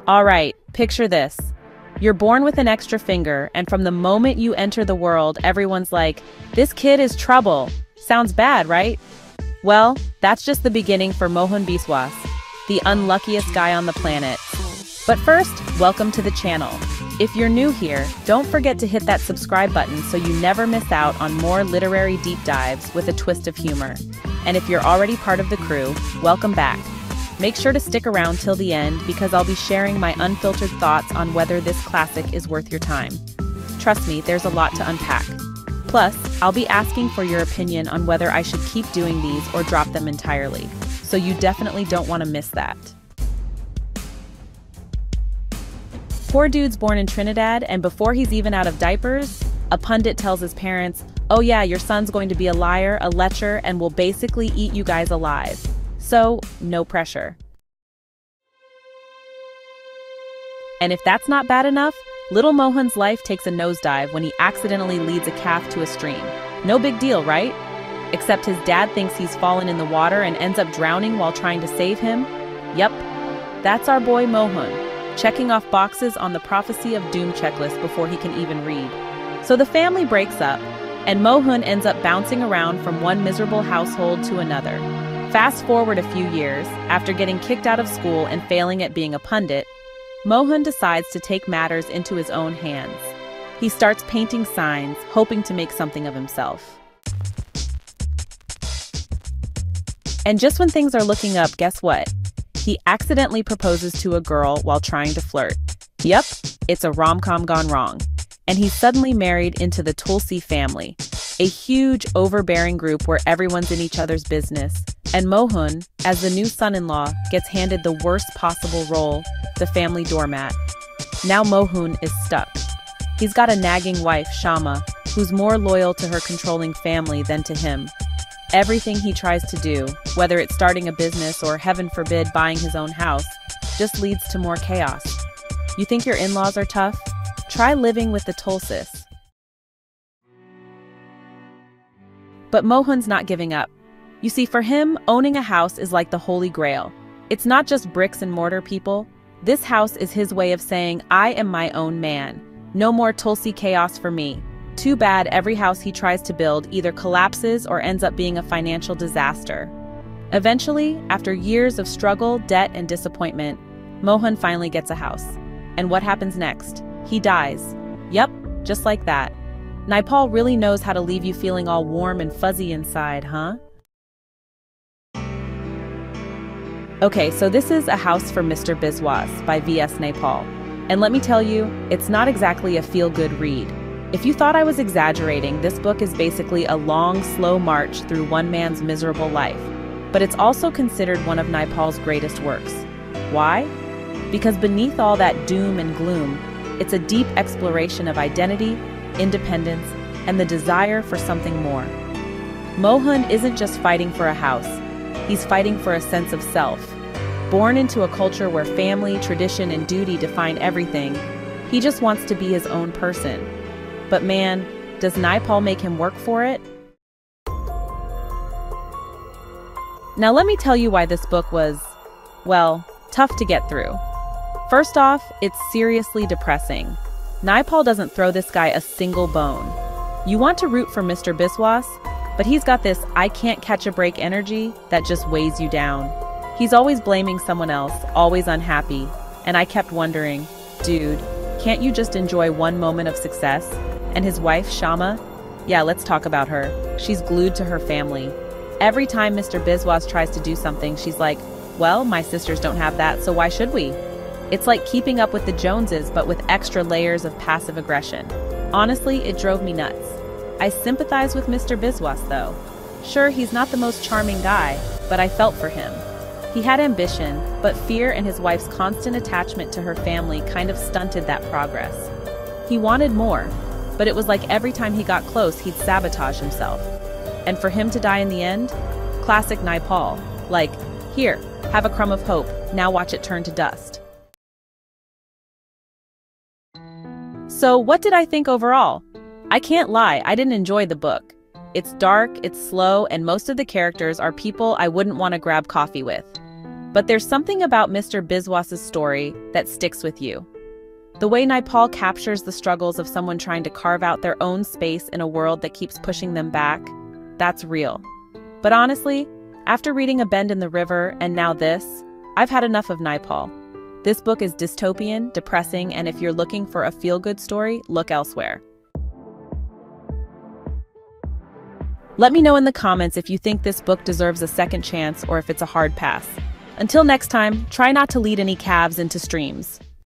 Alright, picture this. You're born with an extra finger, and from the moment you enter the world, everyone's like, this kid is trouble. Sounds bad, right? Well, that's just the beginning for Mohun Biswas, the unluckiest guy on the planet. But first, welcome to the channel. If you're new here, don't forget to hit that subscribe button so you never miss out on more literary deep dives with a twist of humor. And if you're already part of the crew, welcome back. Make sure to stick around till the end because I'll be sharing my unfiltered thoughts on whether this classic is worth your time. Trust me, there's a lot to unpack. Plus, I'll be asking for your opinion on whether I should keep doing these or drop them entirely, so you definitely don't want to miss that. Poor dude's born in Trinidad, and before he's even out of diapers, a pundit tells his parents, oh yeah, your son's going to be a liar, a lecher, and will basically eat you guys alive. So, no pressure. And if that's not bad enough, little Mohun's life takes a nosedive when he accidentally leads a calf to a stream. No big deal, right? Except his dad thinks he's fallen in the water and ends up drowning while trying to save him. Yep, that's our boy Mohun, checking off boxes on the prophecy of doom checklist before he can even read. So the family breaks up, and Mohun ends up bouncing around from one miserable household to another. Fast forward a few years, after getting kicked out of school and failing at being a pundit, Mohun decides to take matters into his own hands. He starts painting signs, hoping to make something of himself. And just when things are looking up, guess what? He accidentally proposes to a girl while trying to flirt. Yep, it's a rom-com gone wrong. And he's suddenly married into the Tulsis family, a huge, overbearing group where everyone's in each other's business. And Mohun, as the new son-in-law, gets handed the worst possible role, the family doormat. Now Mohun is stuck. He's got a nagging wife, Shama, who's more loyal to her controlling family than to him. Everything he tries to do, whether it's starting a business or, heaven forbid, buying his own house, just leads to more chaos. You think your in-laws are tough? Try living with the Tulsis. But Mohun's not giving up. You see, for him, owning a house is like the holy grail. It's not just bricks and mortar, people. This house is his way of saying, I am my own man. No more Tulsi chaos for me. Too bad every house he tries to build either collapses or ends up being a financial disaster. Eventually, after years of struggle, debt, and disappointment, Mohun finally gets a house. And what happens next? He dies. Yep, just like that. Naipaul really knows how to leave you feeling all warm and fuzzy inside, huh? Okay, so this is A House for Mr Biswas by V.S. Naipaul. And let me tell you, it's not exactly a feel-good read. If you thought I was exaggerating, this book is basically a long, slow march through one man's miserable life. But it's also considered one of Naipaul's greatest works. Why? Because beneath all that doom and gloom, it's a deep exploration of identity, independence, and the desire for something more. Mohun isn't just fighting for a house. He's fighting for a sense of self. Born into a culture where family, tradition, and duty define everything, he just wants to be his own person. But man, does Naipaul make him work for it? Now let me tell you why this book was, well, tough to get through. First off, it's seriously depressing. Naipaul doesn't throw this guy a single bone. You want to root for Mr. Biswas, but he's got this I can't catch a break energy that just weighs you down. He's always blaming someone else, always unhappy, and I kept wondering, dude, can't you just enjoy one moment of success? And his wife, Shama? Yeah, let's talk about her. She's glued to her family. Every time Mr. Biswas tries to do something, she's like, well, my sisters don't have that, so why should we? It's like keeping up with the Joneses, but with extra layers of passive aggression. Honestly, it drove me nuts. I sympathize with Mr. Biswas, though. Sure, he's not the most charming guy, but I felt for him. He had ambition, but fear and his wife's constant attachment to her family kind of stunted that progress. He wanted more, but it was like every time he got close, he'd sabotage himself. And for him to die in the end? Classic Naipaul. Like, here, have a crumb of hope, now watch it turn to dust. So what did I think overall? I can't lie, I didn't enjoy the book. It's dark, it's slow, and most of the characters are people I wouldn't want to grab coffee with. But there's something about Mr. Biswas's story that sticks with you. The way Naipaul captures the struggles of someone trying to carve out their own space in a world that keeps pushing them back, that's real. But honestly, after reading A Bend in the River and now this, I've had enough of Naipaul. This book is dystopian, depressing, and if you're looking for a feel-good story, look elsewhere. Let me know in the comments if you think this book deserves a second chance or if it's a hard pass. Until next time, try not to lead any calves into streams.